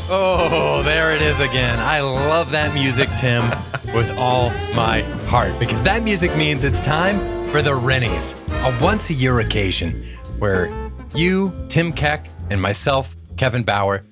Oh, there it is again. I love that music, Tim, with all my heart, because that music means it's time for the Rennies, a once-a-year occasion where you, Tim Keck, and myself, Kevin Bauer,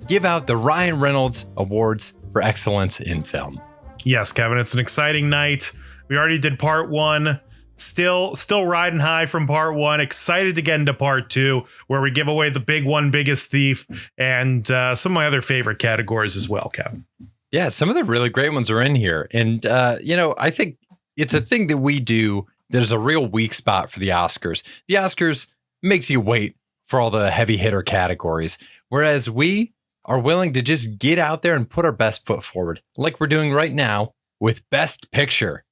give out the Ryan Reynolds Awards for Excellence in Film. Yes, Kevin, it's an exciting night. We already did part one. Still riding high from part one. Excited to get into part two, where we give away the big one, biggest thief, and some of my other favorite categories as well, Kevin. Yeah, some of the really great ones are in here. And, I think it's a thing that we do that is a real weak spot for the Oscars. The Oscars makes you wait for all the heavy hitter categories, whereas we are willing to just get out there and put our best foot forward, like we're doing right now with Best Picture.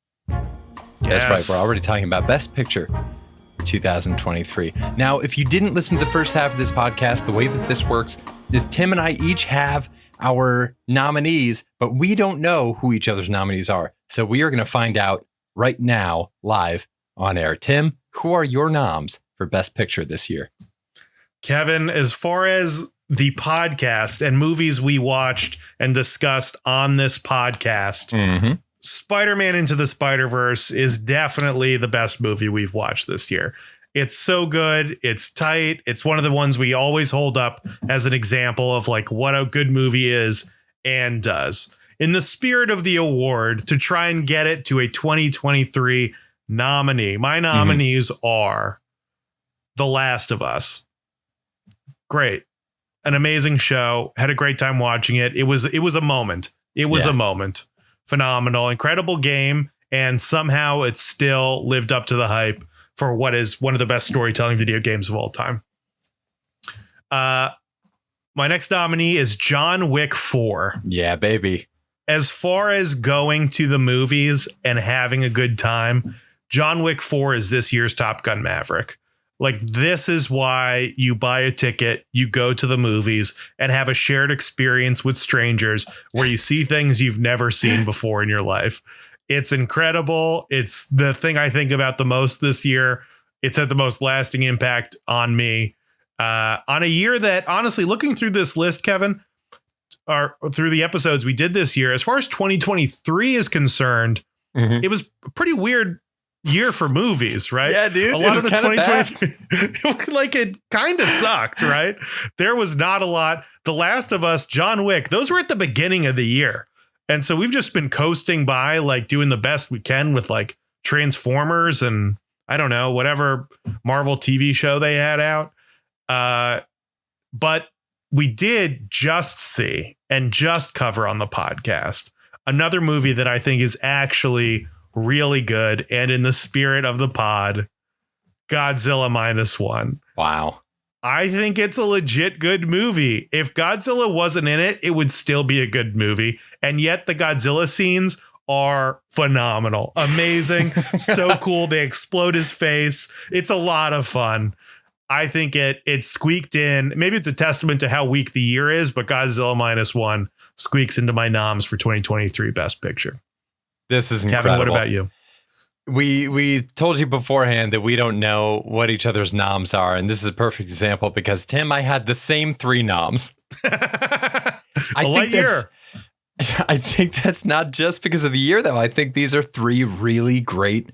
Yes. That's right. We're already talking about Best Picture 2023. Now, if you didn't listen to the first half of this podcast, the way that this works is Tim and I each have our nominees, but we don't know who each other's nominees are. So we are going to find out right now, live on air. Tim, who are your noms for Best Picture this year? Kevin, as far as the podcast and movies we watched and discussed on this podcast, Spider-Man Into the Spider-Verse is definitely the best movie we've watched this year. It's so good. It's tight. It's one of the ones we always hold up as an example of like what a good movie is and does. In the spirit of the award, to try and get it to a 2023 nominee, my nominees are The Last of Us. Great. An amazing show. Had a great time watching it. It was a moment. It was a moment. Phenomenal, incredible game, and somehow it still lived up to the hype for what is one of the best storytelling video games of all time. My next nominee is John Wick 4. Yeah, baby. As far as going to the movies and having a good time, John Wick 4 is this year's Top Gun Maverick. Like, this is why you buy a ticket, you go to the movies and have a shared experience with strangers where you see things you've never seen before in your life. It's incredible. It's the thing I think about the most this year. It's had the most lasting impact on me on a year that, honestly, looking through this list, Kevin, or through the episodes we did this year, as far as 2023 is concerned, it was a pretty weird year for movies, right? Yeah, dude. A lot of the 2023, like, it kind of sucked, right? There was not a lot. The Last of Us, John Wick, those were at the beginning of the year. And so we've just been coasting by, like, doing the best we can with like Transformers and I don't know, whatever Marvel TV show they had out. But we did just see and just cover on the podcast another movie that I think is actually really good, and in the spirit of the pod, Godzilla -1. Wow. I think it's a legit good movie. If Godzilla wasn't in it, it would still be a good movie. And yet the Godzilla scenes are phenomenal. Amazing. So cool. They explode his face. It's a lot of fun. I think it squeaked in. Maybe it's a testament to how weak the year is, but Godzilla -1 squeaks into my noms for 2023 Best Picture. This is incredible. Kevin, what about you? We told you beforehand that we don't know what each other's noms are, and this is a perfect example because, Tim, I had the same 3 noms. I think that's not just because of the year, though. I think these are 3 really great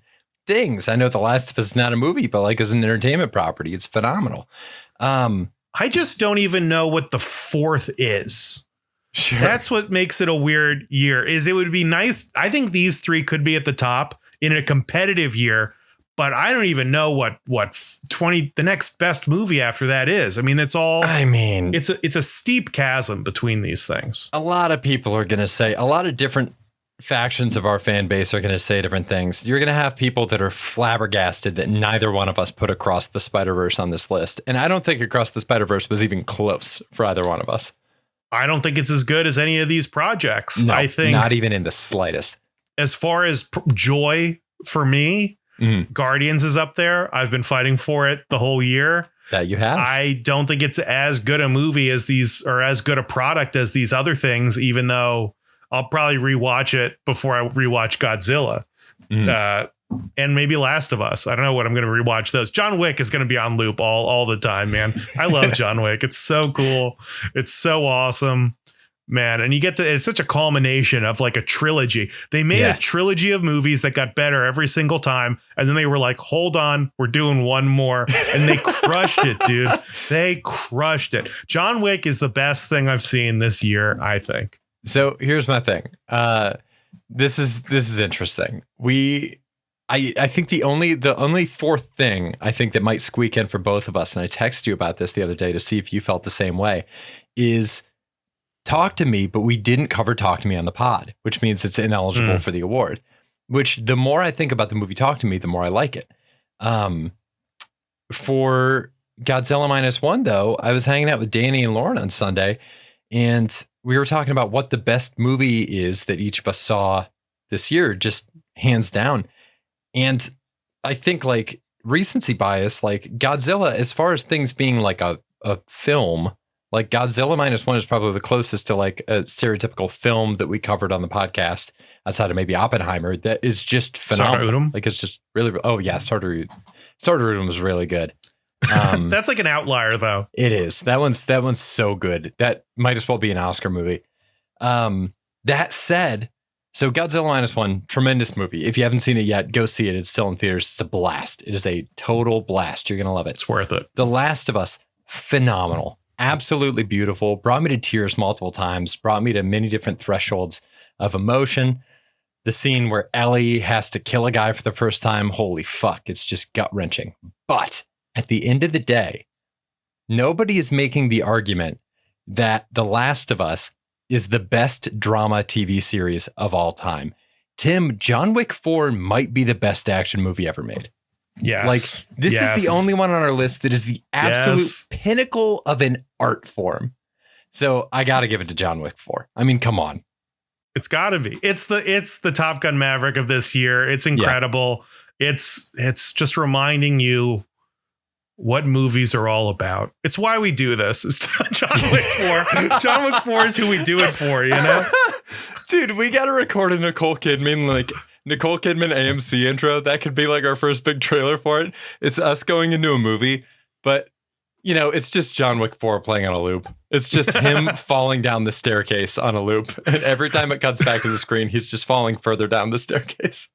things. I know The Last of Us is not a movie, but like as an entertainment property, it's phenomenal. I just don't even know what the 4th is. Sure. That's what makes it a weird year. Is it would be nice. I think these 3 could be at the top in a competitive year, but I don't even know what the next best movie after that is. I mean, it's a steep chasm between these things. A lot of people are going to say, a lot of different factions of our fan base are going to say different things. You're going to have people that are flabbergasted that neither one of us put Across the Spider-Verse on this list. And I don't think Across the Spider-Verse was even close for either one of us. I don't think it's as good as any of these projects. No, I think not even in the slightest. As far as joy for me, Guardians is up there. I've been fighting for it the whole year. That you have. I don't think it's as good a movie as these, or as good a product as these other things, even though I'll probably rewatch it before I rewatch Godzilla. And maybe Last of Us. I don't know what I'm going to rewatch those. John Wick is going to be on loop all the time, man. I love John Wick. It's so cool. It's so awesome. man. And it's such a culmination of like a trilogy. They made a trilogy of movies that got better every single time. And then they were like, hold on, we're doing one more. And they crushed it, dude. They crushed it. John Wick is the best thing I've seen this year, I think. So here's my thing. This is interesting. I think the only fourth thing I think that might squeak in for both of us, and I texted you about this the other day to see if you felt the same way, is Talk to Me, but we didn't cover Talk to Me on the pod, which means it's ineligible for the award. Which the more I think about the movie Talk to Me, the more I like it. For Godzilla -1, though, I was hanging out with Danny and Lauren on Sunday, and we were talking about what the best movie is that each of us saw this year, just hands down. And I think like recency bias, like Godzilla, as far as things being like a film, like Godzilla -1 is probably the closest to like a stereotypical film that we covered on the podcast, outside of maybe Oppenheimer, that is just phenomenal. Like it's just really, oh yeah, Sardarudum was really good. That's like an outlier though. It is. That one's so good. That might as well be an Oscar movie. That said, so Godzilla -1, tremendous movie. If you haven't seen it yet, go see it. It's still in theaters. It's a blast. It is a total blast. You're going to love it. It's worth it. The Last of Us, phenomenal. Absolutely beautiful. Brought me to tears multiple times. Brought me to many different thresholds of emotion. The scene where Ellie has to kill a guy for the first time. Holy fuck. It's just gut-wrenching. But at the end of the day, nobody is making the argument that The Last of Us is the best drama TV series of all time. Tim, John Wick 4 might be the best action movie ever made. Yes. Like this is the only one on our list that is the absolute pinnacle of an art form. So I got to give it to John Wick 4. I mean, come on. It's got to be. It's the Top Gun Maverick of this year. It's incredible. Yeah. It's just reminding you what movies are all about. It's why we do this. It's John Wick 4. John Wick 4 is who we do it for, you know? Dude, we got to record a Nicole Kidman AMC intro. That could be like our first big trailer for it. It's us going into a movie, but you know, it's just John Wick 4 playing on a loop. It's just him falling down the staircase on a loop. And every time it cuts back to the screen, he's just falling further down the staircase.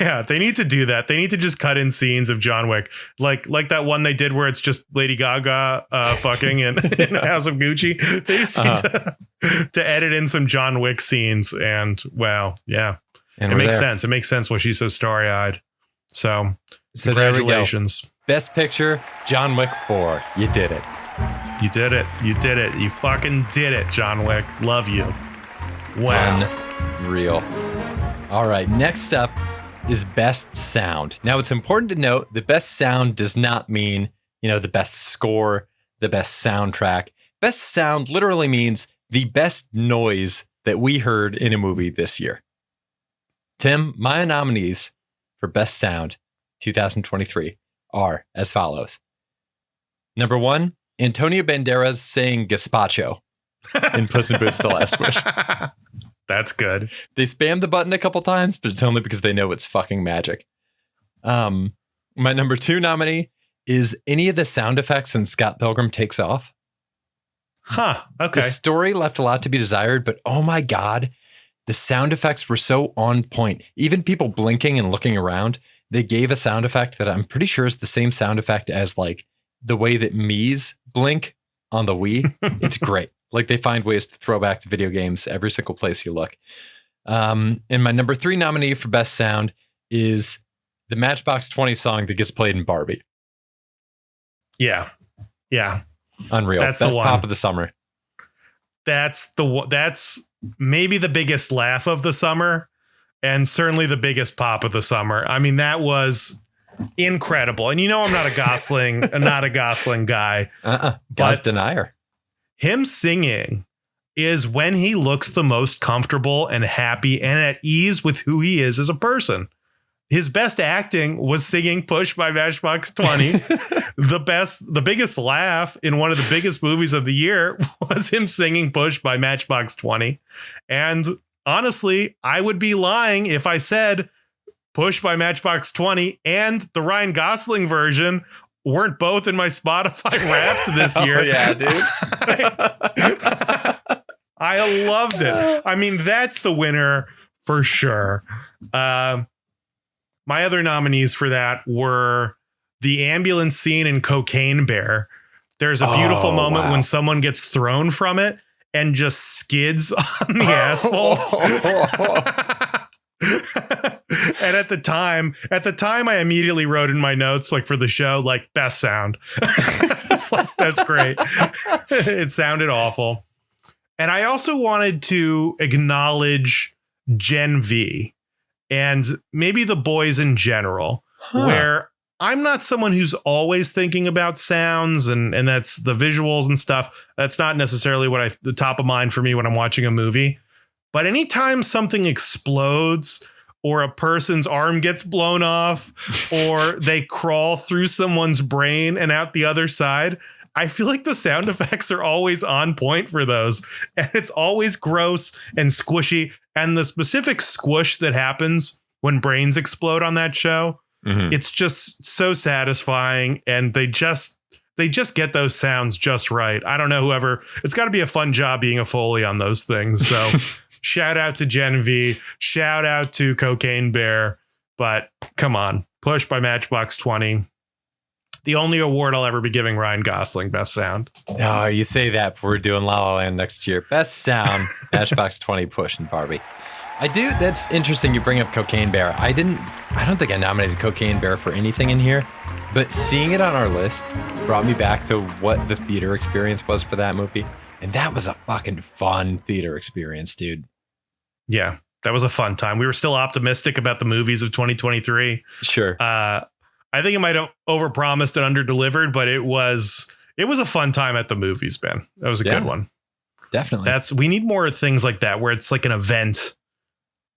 Yeah, they need to do that. They need to just cut in scenes of John Wick, like that one they did where it's just Lady Gaga fucking in House of Gucci. They just need to edit in some John Wick scenes, and wow, yeah, and it makes sense. It makes sense why she's so starry eyed. So congratulations. Best Picture, John Wick 4. You did it. You did it. You did it. You fucking did it, John Wick. Love you. Wow. Unreal. All right, next up is Best Sound. Now, it's important to note the best sound does not mean, you know, the best score, the best soundtrack. Best sound literally means the best noise that we heard in a movie this year. Tim, my nominees for Best Sound 2023 are as follows. Number 1, Antonio Banderas saying gazpacho in Puss in Boots: The Last Wish. That's good. They spammed the button a couple times, but it's only because they know it's fucking magic. My number 2 nominee is any of the sound effects in Scott Pilgrim Takes Off. Huh. Okay. The story left a lot to be desired, but oh my God, the sound effects were so on point. Even people blinking and looking around, they gave a sound effect that I'm pretty sure is the same sound effect as like the way that Mii's blink on the Wii. It's great. Like they find ways to throw back to video games every single place you look. And my number 3 nominee for Best Sound is the Matchbox 20 song that gets played in Barbie. Yeah. Yeah. Unreal. That's Best the one. pop of the summer. That's maybe the biggest laugh of the summer and certainly the biggest pop of the summer. I mean, that was incredible. And you know, I'm not a Gosling guy. Gos denier. Him singing is when he looks the most comfortable and happy and at ease with who he is as a person. His best acting was singing Push by Matchbox 20. The biggest laugh in one of the biggest movies of the year was him singing Push by Matchbox 20. And honestly, I would be lying if I said Push by Matchbox 20 and the Ryan Gosling version weren't both in my Spotify Wrapped this year. Oh, yeah, dude. I loved it. I mean, that's the winner for sure. My other nominees for that were the ambulance scene in Cocaine Bear. There's a beautiful moment when someone gets thrown from it and just skids on the asphalt. And at the time, I immediately wrote in my notes, like for the show, like best sound. It's like, that's great. It sounded awful. And I also wanted to acknowledge Gen V and maybe the boys in general, where I'm not someone who's always thinking about sounds and that's the visuals and stuff. That's not necessarily the top of mind for me when I'm watching a movie. But anytime something explodes or a person's arm gets blown off or they crawl through someone's brain and out the other side, I feel like the sound effects are always on point for those. And it's always gross and squishy. And the specific squish that happens when brains explode on that show, it's just so satisfying. And they just get those sounds just right. I don't know, it's got to be a fun job being a Foley on those things. So shout out to Gen V, shout out to Cocaine Bear, but come on, Push by Matchbox 20. The only award I'll ever be giving Ryan Gosling, best sound. No, you say that, but we're doing La La Land next year. Best sound, Matchbox 20, Push, and Barbie. That's interesting you bring up Cocaine Bear. I don't think I nominated Cocaine Bear for anything in here, but seeing it on our list brought me back to what the theater experience was for that movie. And that was a fucking fun theater experience, dude. Yeah, that was a fun time. We were still optimistic about the movies of 2023. Sure. I think it might have overpromised and underdelivered, but it was a fun time at the movies, Ben. That was a good one. Definitely. We need more things like that, where it's like an event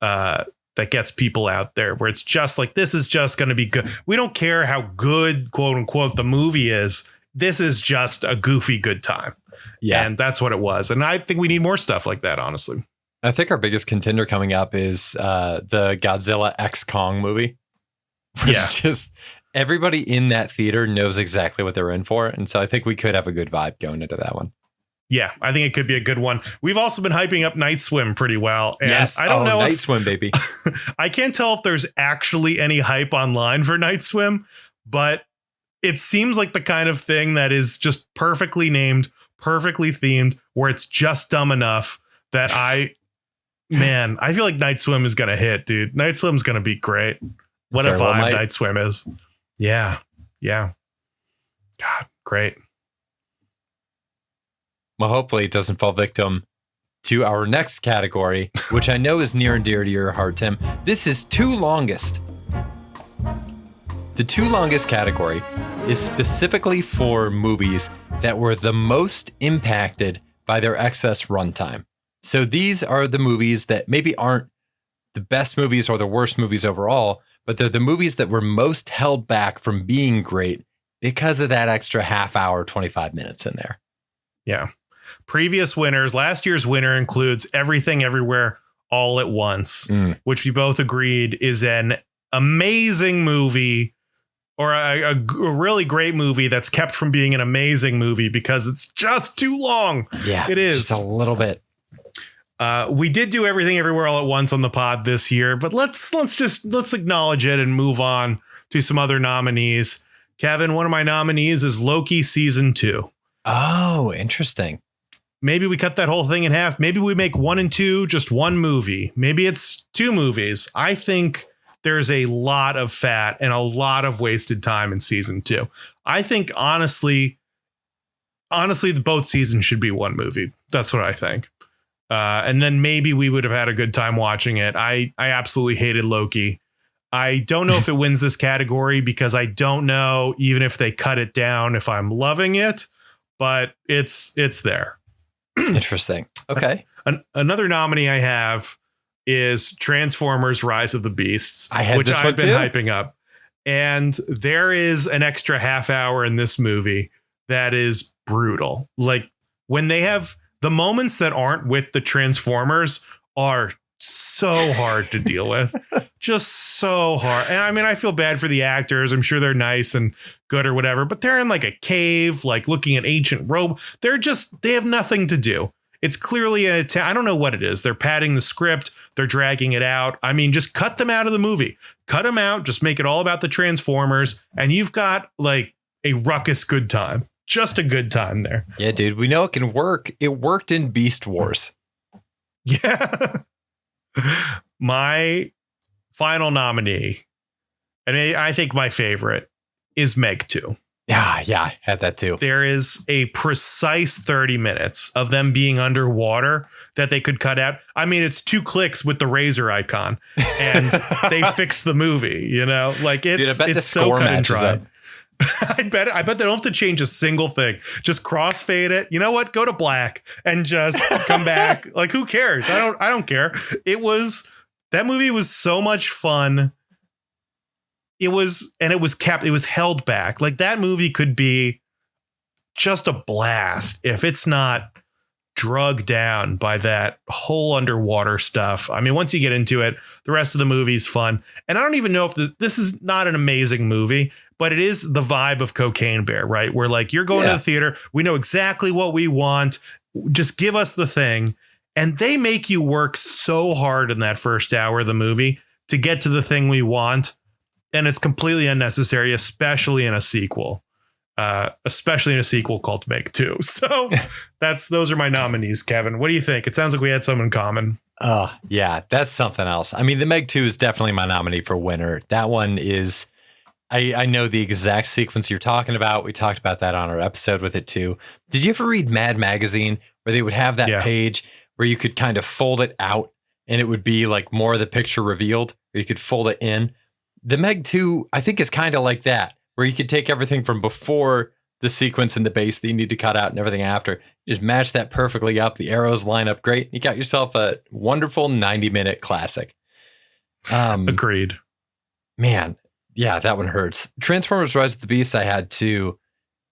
that gets people out there, where it's just like, this is just going to be good. We don't care how good, quote unquote, the movie is. This is just a goofy good time. Yeah. And that's what it was. And I think we need more stuff like that, honestly. I think our biggest contender coming up is the Godzilla X Kong movie. Yeah. Just everybody in that theater knows exactly what they're in for. And so I think we could have a good vibe going into that one. Yeah, I think it could be a good one. We've also been hyping up Night Swim pretty well. And yes, I don't know. Night Swim, baby. I can't tell if there's actually any hype online for Night Swim, but it seems like the kind of thing that is just perfectly named, perfectly themed, where it's just dumb enough that I feel like Night Swim is going to hit, dude. Night Swim's going to be great. What a vibe Night Swim is. Yeah. Yeah. God, great. Well, hopefully it doesn't fall victim to our next category, which I know is near and dear to your heart, Tim. This is Two Longest. The Two Longest category is specifically for movies that were the most impacted by their excess runtime. So these are the movies that maybe aren't the best movies or the worst movies overall, but they're the movies that were most held back from being great because of that extra half hour, 25 minutes in there. Yeah. Previous winners, last year's winner includes Everything Everywhere All at Once, which we both agreed is an amazing movie, or a really great movie that's kept from being an amazing movie because it's just too long. Yeah, it is. Just a little bit. We did do Everything Everywhere All at Once on the pod this year, but let's acknowledge it and move on to some other nominees. Kevin, one of my nominees is Loki Season 2. Oh, interesting. Maybe we cut that whole thing in half. Maybe we make 1 and 2 just one movie. Maybe it's 2 movies. I think there's a lot of fat and a lot of wasted time in season 2. I think honestly, both seasons should be 1 movie. That's what I think. And then maybe we would have had a good time watching it. I absolutely hated Loki. I don't know if it wins this category because I don't know, even if they cut it down, if I'm loving it, but it's there. Interesting. Okay. Another nominee I have is Transformers Rise of the Beasts, which I've been hyping up. And there is an extra half hour in this movie that is brutal. Like when they have the moments that aren't with the Transformers are so hard to deal with. Just so hard. And I mean, I feel bad for the actors. I'm sure they're nice and good or whatever, but they're in like a cave, like looking at ancient Rome. They have nothing to do. It's clearly an attempt. I don't know what it is. They're padding the script. They're dragging it out. I mean, just cut them out of the movie. Cut them out. Just make it all about the Transformers. And you've got like a ruckus good time. Just a good time there. Yeah, dude. We know it can work. It worked in Beast Wars. Yeah. My final nominee, and I think my favorite, is Meg 2. Yeah, I had that too. There is a precise 30 minutes of them being underwater that they could cut out. I mean, it's 2 clicks with the razor icon and they fix the movie, you know, like it's, dude, it's so cut and dry. I bet they don't have to change a single thing. Just crossfade it. You know what? Go to black and just come back. Like, who cares? I don't care. That movie was so much fun. It was held back. Like, that movie could be just a blast if it's not drugged down by that whole underwater stuff. I mean, once you get into it, the rest of the movie's fun. And I don't even know if this is not an amazing movie, but it is the vibe of Cocaine Bear, right? Where like, you're going to the theater. We know exactly what we want. Just give us the thing. And they make you work so hard in that first hour of the movie to get to the thing we want. And it's completely unnecessary, especially in a sequel. Called Meg 2. So those are my nominees, Kevin. What do you think? It sounds like we had some in common. Oh, yeah, that's something else. I mean, the Meg 2 is definitely my nominee for winner. That one is, I know the exact sequence you're talking about. We talked about that on our episode with it too. Did you ever read Mad Magazine where they would have that page where you could kind of fold it out and it would be like more of the picture revealed, or you could fold it in? The Meg 2, I think, is kind of like that, where you could take everything from before the sequence in the base that you need to cut out and everything after. Just match that perfectly up. The arrows line up great. You got yourself a wonderful 90-minute classic. Agreed. Man, yeah, that one hurts. Transformers Rise of the Beast I had too.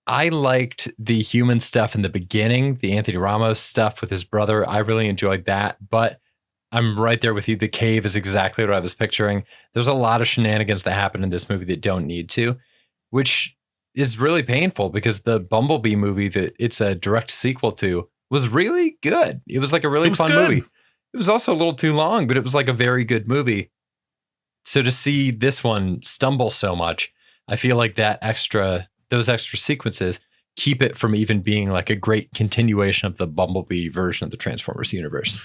I liked the human stuff in the beginning, the Anthony Ramos stuff with his brother. I really enjoyed that, but I'm right there with you. The cave is exactly what I was picturing. There's a lot of shenanigans that happen in this movie that don't need to, which is really painful because the Bumblebee movie that it's a direct sequel to was really good. It was like a really fun movie. It was also a little too long, but it was like a very good movie. So to see this one stumble so much, I feel like those extra sequences keep it from even being like a great continuation of the Bumblebee version of the Transformers universe.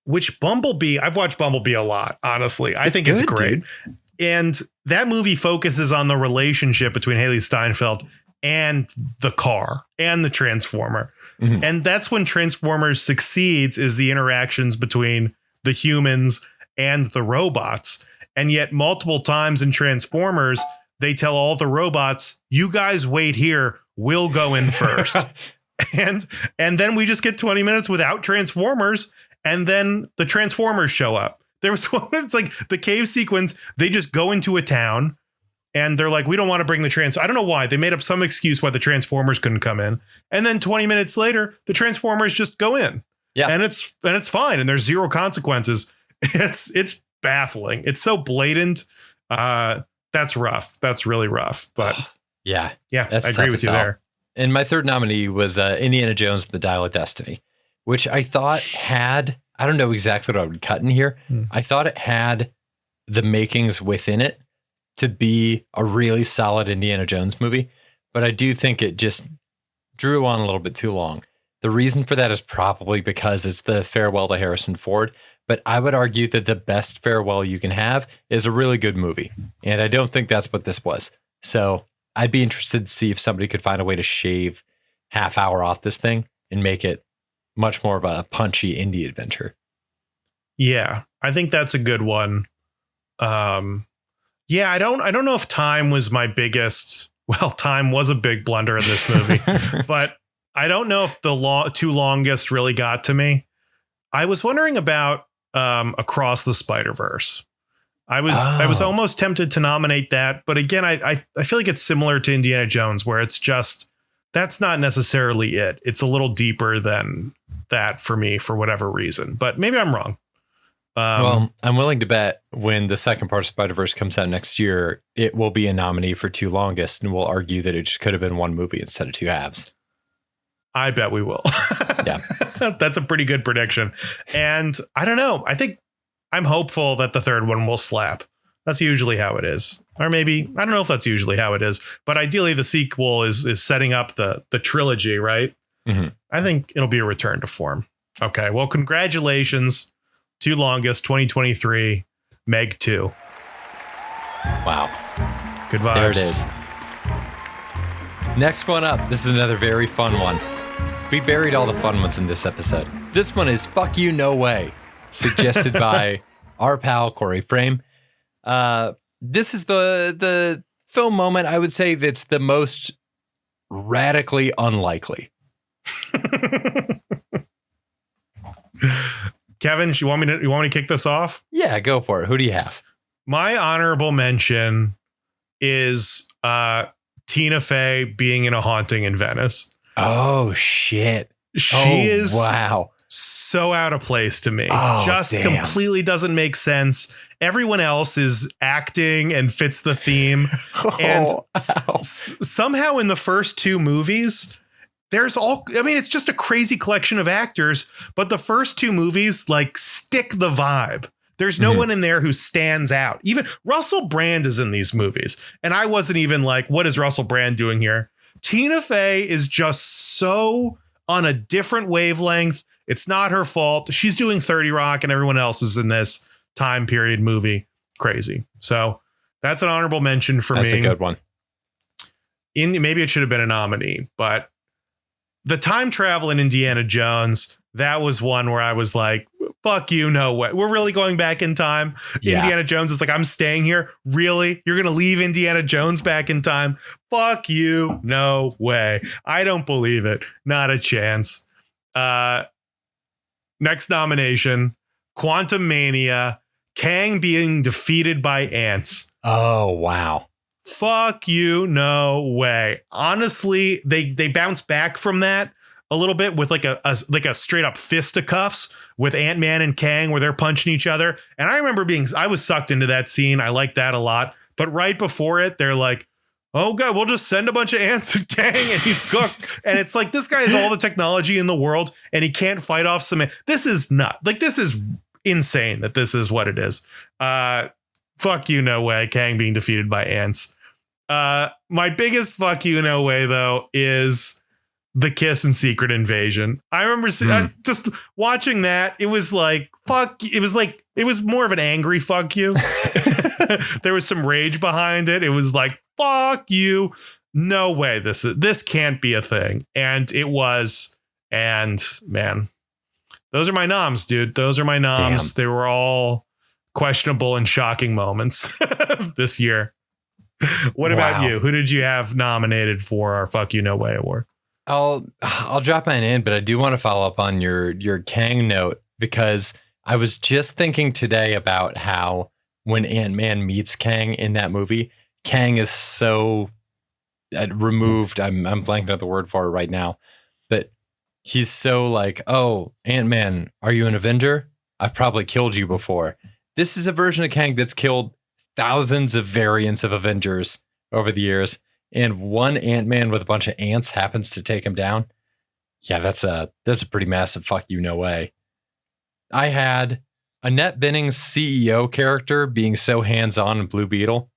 Which Bumblebee, I've watched Bumblebee a lot, honestly. I think it's great. Dude. And that movie focuses on the relationship between Haley Steinfeld and the car and the Transformer. Mm-hmm. And that's when Transformers succeeds, is the interactions between the humans and the robots. And yet multiple times in Transformers, they tell all the robots, you guys wait here, we'll go in first. and then we just get 20 minutes without Transformers. And then the Transformers show up. There was one, it's like the cave sequence. They just go into a town and they're like, we don't want to bring the I don't know why. They made up some excuse why the Transformers couldn't come in. And then 20 minutes later, the Transformers just go in. Yeah. And it's fine. And there's zero consequences. It's baffling. It's so blatant. That's rough. That's really rough. But yeah, I agree with you there. And my third nominee was Indiana Jones and the Dial of Destiny, which I thought had, I don't know exactly what I would cut in here. I thought it had the makings within it to be a really solid Indiana Jones movie, but I do think it just drew on a little bit too long. The reason for that is probably because it's the farewell to Harrison Ford, but I would argue that the best farewell you can have is a really good movie, and I don't think that's what this was. So I'd be interested to see if somebody could find a way to shave half hour off this thing and make it much more of a punchy indie adventure. Yeah, I think that's a good one. Yeah, I don't know if time was my biggest. Well, time was a big blunder in this movie, but I don't know if the two longest really got to me. I was wondering about Across the Spider-Verse. I was almost tempted to nominate that, but again, I feel like it's similar to Indiana Jones, where it's just that's not necessarily it. It's a little deeper than that for me for whatever reason, but maybe I'm wrong. Well, I'm willing to bet when the second part of Spider-Verse comes out next year, it will be a nominee for two longest, and we'll argue that it just could have been one movie instead of two halves. I bet we will. Yeah. That's a pretty good prediction. And I don't know. I think I'm hopeful that the third one will slap. That's usually how it is. Or maybe, I don't know if that's usually how it is, but ideally the sequel is setting up the trilogy, right? Mm-hmm. I think it'll be a return to form. Okay. Well, congratulations to Longest 2023, Meg 2. Wow. Good vibes. There it is. Next one up. This is another very fun one. We buried all the fun ones in this episode. This one is Fuck You No Way, suggested by our pal Corey Frame. This is the film moment I would say that's the most radically unlikely. Kevin, you want me to kick this off? Yeah, go for it. Who do you have? My honorable mention is Tina Fey being in A Haunting in Venice. Oh shit. She is wow. So out of place to me. Oh, just damn. completely doesn't make sense. Everyone else is acting and fits the theme. And somehow in the first two movies, it's just a crazy collection of actors, but the first two movies like stick the vibe. There's no one in there who stands out. Even Russell Brand is in these movies. And I wasn't even like, what is Russell Brand doing here? Tina Fey is just so on a different wavelength. It's not her fault. She's doing 30 Rock and everyone else is in this time period movie. Crazy. So that's an honorable mention for me. That's a good one. Maybe it should have been a nominee, but the time travel in Indiana Jones, that was one where I was like, fuck you, no way. We're really going back in time. Yeah. Indiana Jones is like, I'm staying here. Really? You're going to leave Indiana Jones back in time? Fuck you, no way. I don't believe it. Not a chance. Next nomination, Quantum Mania, Kang being defeated by ants. Oh, wow. Fuck you, no way. Honestly, they bounce back from that a little bit with like a straight up fisticuffs with Ant-Man and Kang where they're punching each other. And I remember I was sucked into that scene. I liked that a lot. But right before it, they're like, oh God, we'll just send a bunch of ants at Kang and he's cooked. And it's like, this guy has all the technology in the world and he can't fight off some. This is this is insane that this is what it is. Fuck you, no way. Kang being defeated by ants. My biggest fuck you, no way, though, is the kiss and Secret Invasion. I remember just watching that. It was like, fuck. It was more of an angry fuck you. There was some rage behind it. It was like, fuck you. No way. This can't be a thing. And it was. And man, those are my noms, dude. Those are my noms. Damn. They were all questionable and shocking moments this year. What about you? Who did you have nominated for our Fuck You No Way award? I'll drop mine in, but I do want to follow up on your Kang note, because I was just thinking today about how when Ant-Man meets Kang in that movie, Kang is so removed. I'm blanking out the word for it right now, but he's so like, oh, Ant-Man, are you an Avenger? I've probably killed you before. This is a version of Kang that's killed thousands of variants of Avengers over the years, and one Ant-Man with a bunch of ants happens to take him down. Yeah, that's a pretty massive fuck you, no way. I had Annette Bening's CEO character being so hands-on in Blue Beetle.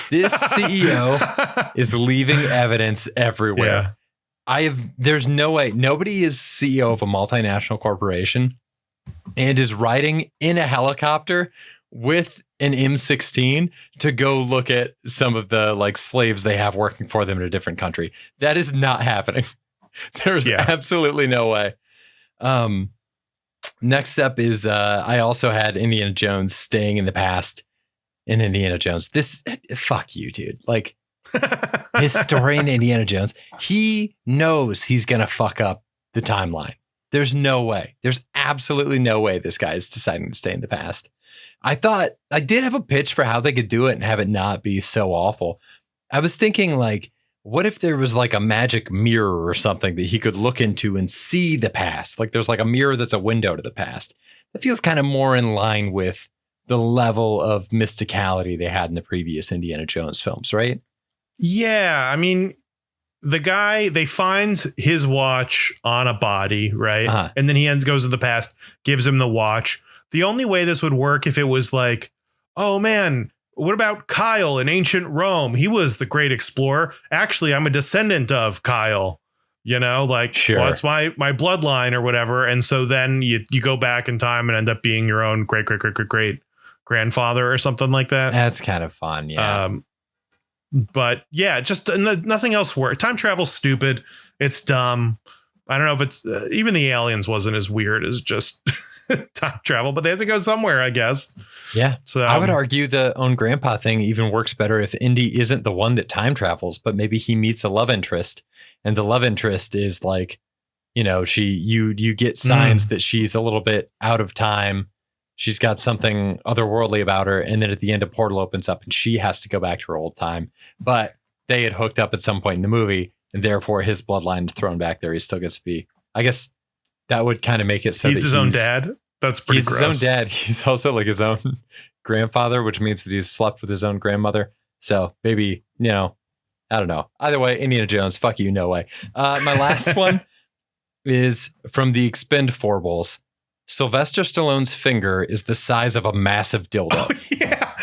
This CEO is leaving evidence everywhere. Yeah. There's no way. Nobody is CEO of a multinational corporation and is riding in a helicopter with an M16 to go look at some of the like slaves they have working for them in a different country. That is not happening. There's absolutely no way. Next up is I also had Indiana Jones staying in the past in Indiana Jones. Fuck you, dude. Like, historian Indiana Jones, he knows he's gonna fuck up the timeline. There's no way. There's absolutely no way this guy is deciding to stay in the past. I thought I did have a pitch for how they could do it and have it not be so awful. I was thinking, like, what if there was like a magic mirror or something that he could look into and see the past? Like there's like a mirror that's a window to the past. That feels kind of more in line with the level of mysticality they had in the previous Indiana Jones films, right? Yeah, I mean, the guy, they find his watch on a body, right? Uh-huh. And then he goes to the past, gives him the watch. The only way this would work if it was like, oh man, what about Kyle in ancient Rome? He was the great explorer. Actually, I'm a descendant of Kyle. You know, like, sure. Well, it's my bloodline or whatever. And so then you go back in time and end up being your own great grandfather or something like that. That's kind of fun. Yeah. But yeah, just nothing else works. Time travel's stupid. It's dumb. I don't know if it's even the aliens wasn't as weird as just time travel, but they have to go somewhere, I guess. Yeah. So I would argue the own grandpa thing even works better if Indy isn't the one that time travels, but maybe he meets a love interest. And the love interest is like, you know, you get signs that she's a little bit out of time. She's got something otherworldly about her. And then at the end, a portal opens up and she has to go back to her old time. But they had hooked up at some point in the movie. And therefore, his bloodline is thrown back there. He still gets to be, I guess that would kind of make it so he's his own dad. That's pretty gross. He's his own dad. He's also like his own grandfather, which means that he's slept with his own grandmother. So maybe, you know, I don't know. Either way, Indiana Jones, fuck you, no way. My last one is from the Expendables. Sylvester Stallone's finger is the size of a massive dildo. Oh, yeah.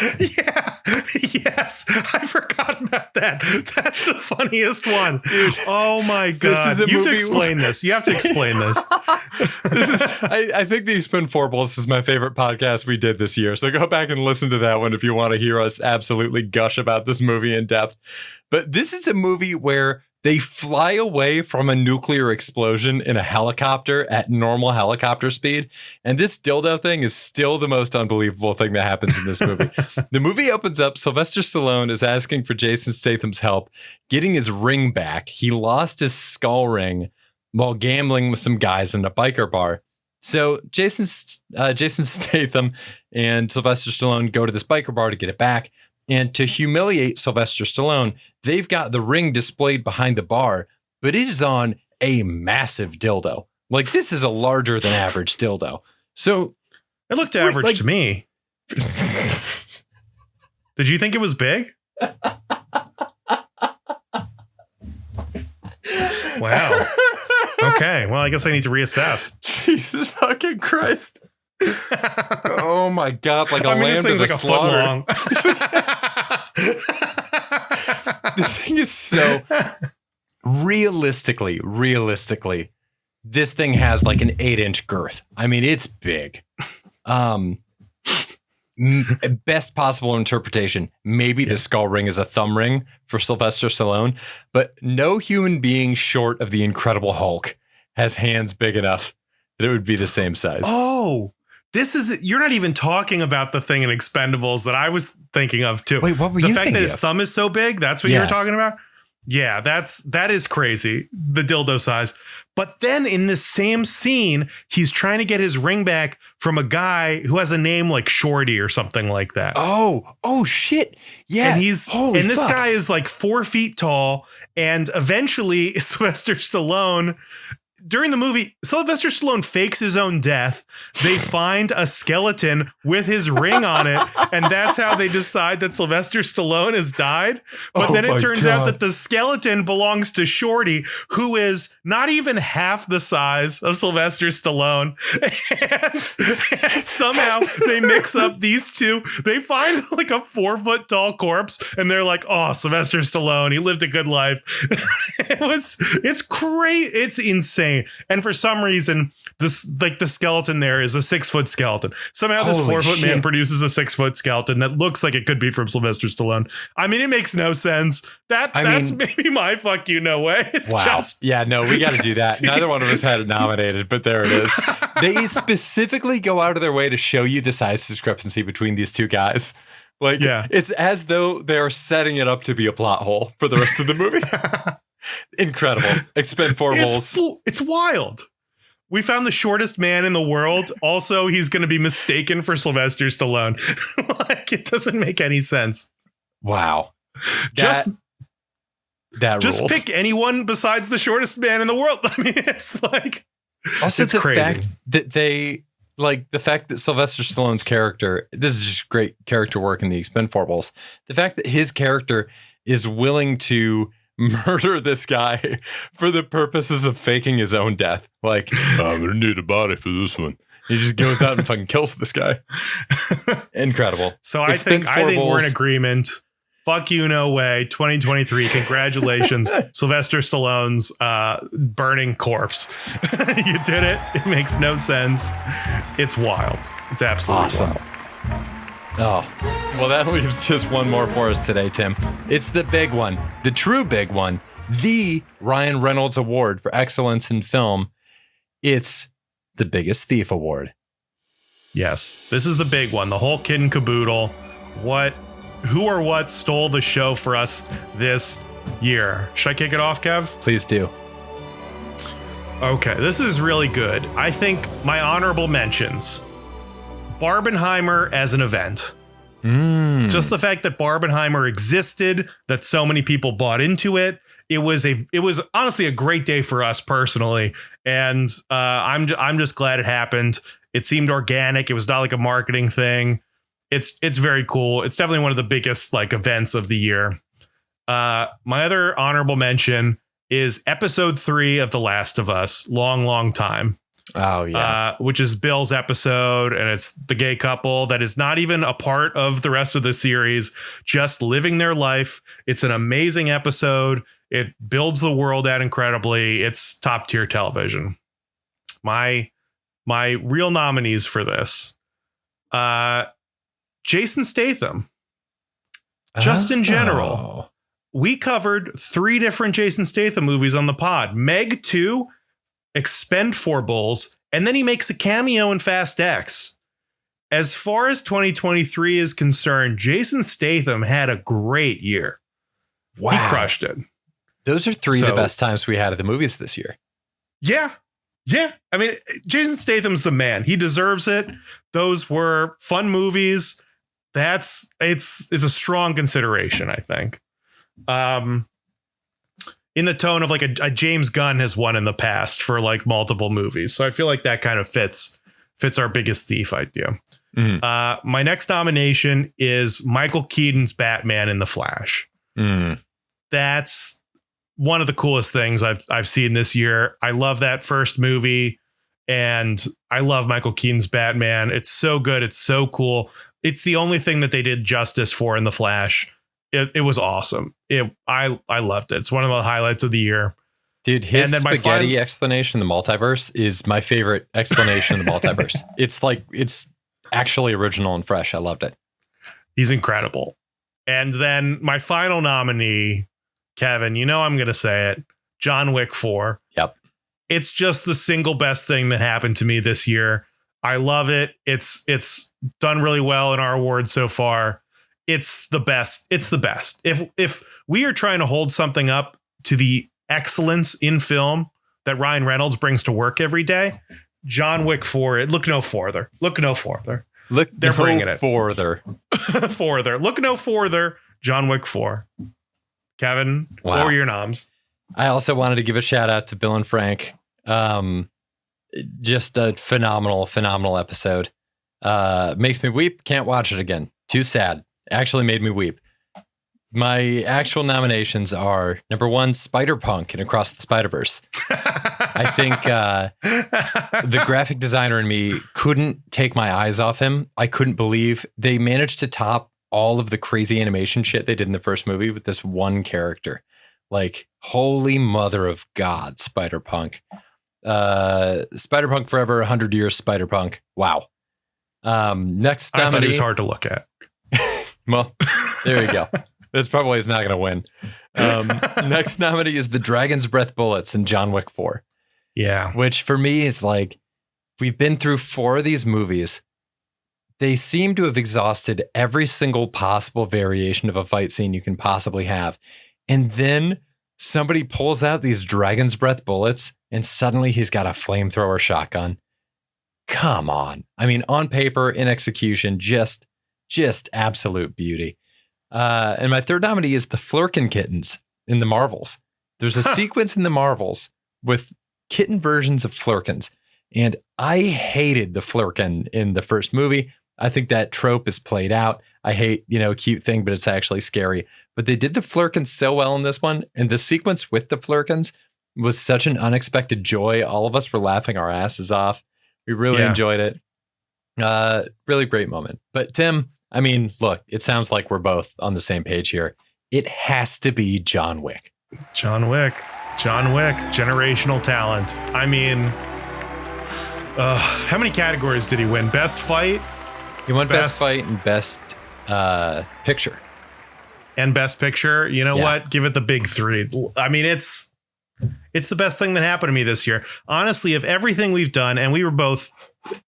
Yes. I forgot about that. That's the funniest one. Dude, oh my God. You have to explain this. You have to explain this. I think the Expendables is my favorite podcast we did this year. So go back and listen to that one if you want to hear us absolutely gush about this movie in depth. But this is a movie where they fly away from a nuclear explosion in a helicopter at normal helicopter speed. And this dildo thing is still the most unbelievable thing that happens in this movie. The movie opens up. Sylvester Stallone is asking for Jason Statham's help getting his ring back. He lost his skull ring while gambling with some guys in a biker bar. So Jason Statham and Sylvester Stallone go to this biker bar to get it back. And to humiliate Sylvester Stallone, they've got the ring displayed behind the bar, but it is on a massive dildo. Like, this is a larger than average dildo. So it looked average to me. Did you think it was big? Wow. Okay. Well, I guess I need to reassess. Jesus fucking Christ. Oh my God. Like a lamb to the slaughter. This thing is so realistically, this thing has like an 8-inch girth. I mean, it's big. Best possible interpretation. Maybe the skull ring is a thumb ring for Sylvester Stallone, but no human being short of the Incredible Hulk has hands big enough that it would be the same size. Oh, you're not even talking about the thing in Expendables that I was thinking of too. Wait, what were you thinking? The fact that his thumb is so big, that's what you were talking about? Yeah, that is crazy. The dildo size. But then in this same scene, he's trying to get his ring back from a guy who has a name like Shorty or something like that. Oh shit. Yeah. And this guy is like 4 feet tall. And eventually Sylvester Stallone, during the movie, Sylvester Stallone fakes his own death. They find a skeleton with his ring on it, and that's how they decide that Sylvester Stallone has died. But then it turns out that the skeleton belongs to Shorty, who is not even half the size of Sylvester Stallone. And somehow they mix up these two. They find like a 4-foot tall corpse, and they're like, "Oh, Sylvester Stallone, he lived a good life." It's crazy. It's insane. And for some reason, this like the skeleton there is a 6-foot skeleton. Somehow this 4-foot man produces a 6-foot skeleton that looks like it could be from Sylvester Stallone. I mean, it makes no sense. That's maybe my fuck you no way. It's just we got to do that. Neither one of us had it nominated, but there it is. They specifically go out of their way to show you the size discrepancy between these two guys. Like, it's as though they're setting it up to be a plot hole for the rest of the movie. Incredible. Expendables. It's wild. We found the shortest man in the world. Also, he's going to be mistaken for Sylvester Stallone. Like, it doesn't make any sense. Wow. That rules. Pick anyone besides the shortest man in the world. I mean, it's like, also it's crazy. Fact that they like the fact that Sylvester Stallone's character, this is just great character work in the Expendables. The fact that his character is willing to murder this guy for the purposes of faking his own death. Like, I'm gonna need a body for this one. He just goes out and fucking kills this guy. Incredible. So I think we're in agreement. Fuck you, no way. 2023. Congratulations, Sylvester Stallone's burning corpse. You did it. It makes no sense. It's wild. It's absolutely awesome. Wild. Oh, well, that leaves just one more for us today, Tim. It's the big one, the true big one, the Ryan Reynolds Award for Excellence in Film. It's the Biggest Thief Award. Yes, this is the big one. The whole kid and caboodle. Who or what stole the show for us this year? Should I kick it off, Kev? Please do. Okay, this is really good. I think my honorable mentions. Barbenheimer as an event. Just the fact that Barbenheimer existed, that so many people bought into it. It was honestly a great day for us personally, and I'm just glad it happened. It seemed organic. It was not like a marketing thing. It's very cool. It's definitely one of the biggest like events of the year. My other honorable mention is episode 3 of The Last of Us. Long time. Oh yeah. Which is Bill's episode, and it's the gay couple that is not even a part of the rest of the series, just living their life. It's an amazing episode. It builds the world out incredibly. It's top tier television. My real nominees for this. Jason Statham. Just in general. We covered 3 different Jason Statham movies on the pod. Meg 2, Expendables, and then he makes a cameo in Fast X. As far as 2023 is concerned, Jason Statham had a great year. Wow. He crushed it. Those are 3 of the best times we had at the movies this year. Yeah. Yeah. I mean, Jason Statham's the man. He deserves it. Those were fun movies. It's a strong consideration, I think. In the tone of like a James Gunn has won in the past for like multiple movies. So I feel like that kind of fits our Biggest Thief idea. My next nomination is Michael Keaton's Batman in the Flash. That's one of the coolest things I've seen this year. I love that first movie, and I love Michael Keaton's Batman. It's so good. It's so cool. It's the only thing that they did justice for in the Flash. It was awesome. I loved it. It's one of the highlights of the year. Dude, his spaghetti explanation in the multiverse is my favorite explanation in the multiverse. It's actually original and fresh. I loved it. He's incredible. And then my final nominee, Kevin, you know I'm going to say it, John Wick 4. Yep. It's just the single best thing that happened to me this year. I love it. It's done really well in our awards so far. It's the best. It's the best. If we are trying to hold something up to the excellence in film that Ryan Reynolds brings to work every day, John Wick 4, look no further. Look no further. They're bringing it further. Look no further. John Wick 4. Kevin, wow. What were your noms? I also wanted to give a shout out to Bill and Frank. Just a phenomenal episode. Makes me weep. Can't watch it again. Too sad. Actually made me weep. My actual nominations are number 1, Spider-Punk and Across the Spider-Verse. I think the graphic designer in me couldn't take my eyes off him. I couldn't believe they managed to top all of the crazy animation shit they did in the first movie with this one character. Like, holy mother of God, Spider-Punk. Spider-Punk Forever, 100 Years Spider-Punk. Wow. Next nominee. I thought it was hard to look at. Well, there you go. This probably is not going to win. Next nominee is The Dragon's Breath Bullets in John Wick 4. Yeah. Which for me is like, we've been through 4 of these movies. They seem to have exhausted every single possible variation of a fight scene you can possibly have. And then somebody pulls out these Dragon's Breath bullets and suddenly he's got a flamethrower shotgun. Come on. I mean, on paper, in execution, just absolute beauty. And my third nominee is the Flurkin kittens in the Marvels. There's a sequence in the Marvels with kitten versions of Flurkins. And I hated the Flurkin in the first movie. I think that trope is played out. I hate, cute thing, but it's actually scary. But they did the Flurkins so well in this one. And the sequence with the Flurkins was such an unexpected joy. All of us were laughing our asses off. We really enjoyed it. Really great moment. But Tim, I mean, look, it sounds like we're both on the same page here. It has to be John Wick. John Wick, generational talent. I mean, how many categories did he win? Best fight? He won best fight and best picture. And best picture. You know what? Give it the big three. I mean, it's the best thing that happened to me this year. Honestly, of everything we've done, and we were both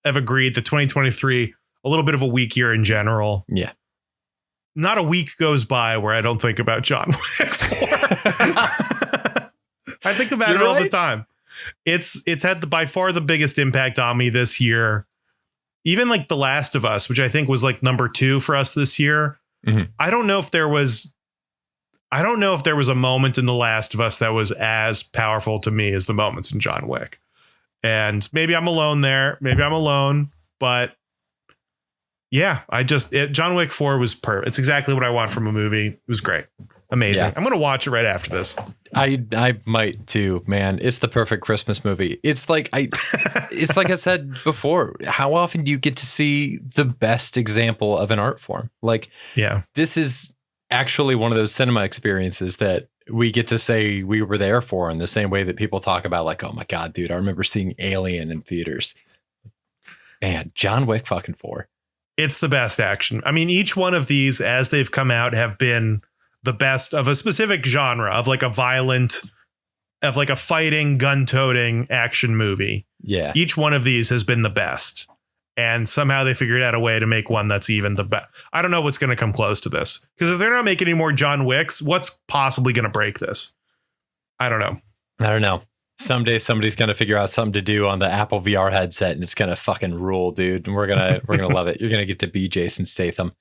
have agreed that 2023, a little bit of a weak year in general. Yeah. Not a week goes by where I don't think about John Wick 4. I think about it all the time. It's had by far the biggest impact on me this year. Even like The Last of Us, which I think was like number 2 for us this year. Mm-hmm. I don't know if there was a moment in The Last of Us that was as powerful to me as the moments in John Wick. And maybe I'm alone there. Maybe I'm alone, but yeah, John Wick 4 was perfect. It's exactly what I want from a movie. It was great. Amazing. Yeah. I'm going to watch it right after this. I might too, man. It's the perfect Christmas movie. It's like I said before, how often do you get to see the best example of an art form? Like, this is actually one of those cinema experiences that we get to say we were there for, in the same way that people talk about like, oh my God, dude, I remember seeing Alien in theaters. Man, John Wick fucking 4. It's the best action. I mean, each one of these, as they've come out, have been the best of a specific genre, of like a fighting, gun-toting action movie. Yeah. Each one of these has been the best. And somehow they figured out a way to make one that's even the best. I don't know what's going to come close to this. Because if they're not making any more John Wicks, what's possibly going to break this? I don't know. Someday somebody's going to figure out something to do on the Apple VR headset, and it's going to fucking rule, dude. And we're going to love it. You're going to get to be Jason Statham.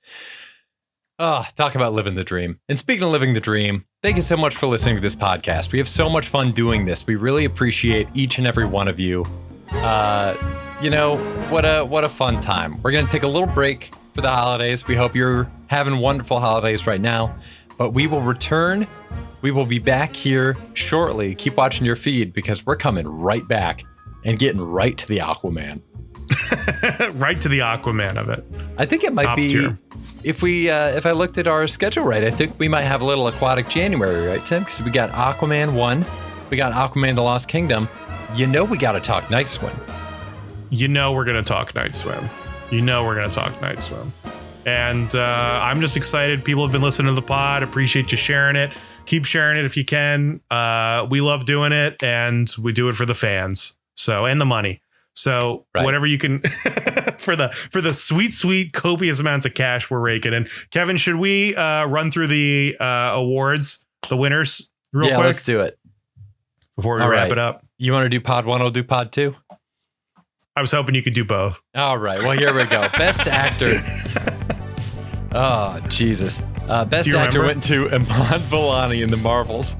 Oh, talk about living the dream. And speaking of living the dream, thank you so much for listening to this podcast. We have so much fun doing this. We really appreciate each and every one of you. What a fun time. We're going to take a little break for the holidays. We hope you're having wonderful holidays right now, but we will return. We will be back here shortly. Keep watching your feed, because we're coming right back and getting right to the Aquaman. Right to the Aquaman of it. I think it might Top be tier. If I looked at our schedule right, I think we might have a little Aquatic January, right, Tim? Because we got Aquaman 1, we got Aquaman The Lost Kingdom. We got to talk Night Swim. We're going to talk Night Swim. And I'm just excited. People have been listening to the pod. Appreciate you sharing it. Keep sharing it if you can. We love doing it, and we do it for the fans. So, and the money. So whatever you can for the sweet, copious amounts of cash we're raking in. Kevin, should we run through the awards, the winners real quick? Yeah, let's do it. Before we wrap it up. You want to do pod 1? I'll do pod 2. I was hoping you could do both. All right. Well, here we go. Best actor. Oh, Jesus. Best actor went to Iman Vellani in The Marvels.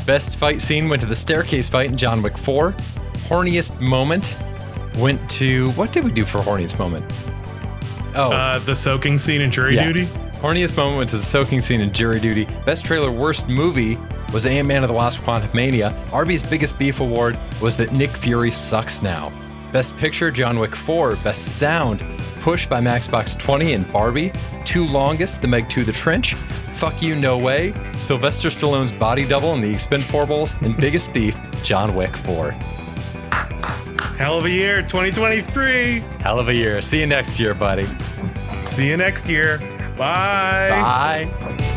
Best fight scene went to the staircase fight in John Wick 4. Horniest moment went to... What did we do for horniest moment? The soaking scene in Jury Duty. Horniest moment went to the soaking scene in Jury Duty. Best trailer worst movie was Ant-Man and the Wasp: Quantumania. Arby's biggest beef award was that Nick Fury sucks now. Best picture, John Wick 4. Best sound, Push by Maxbox 20 and Barbie. Two longest, The Meg 2: The Trench. Fuck You, No Way, Sylvester Stallone's body double in The Expendables, and biggest thief, John Wick 4. Hell of a year, 2023. Hell of a year. See you next year, buddy. See you next year. Bye. Bye.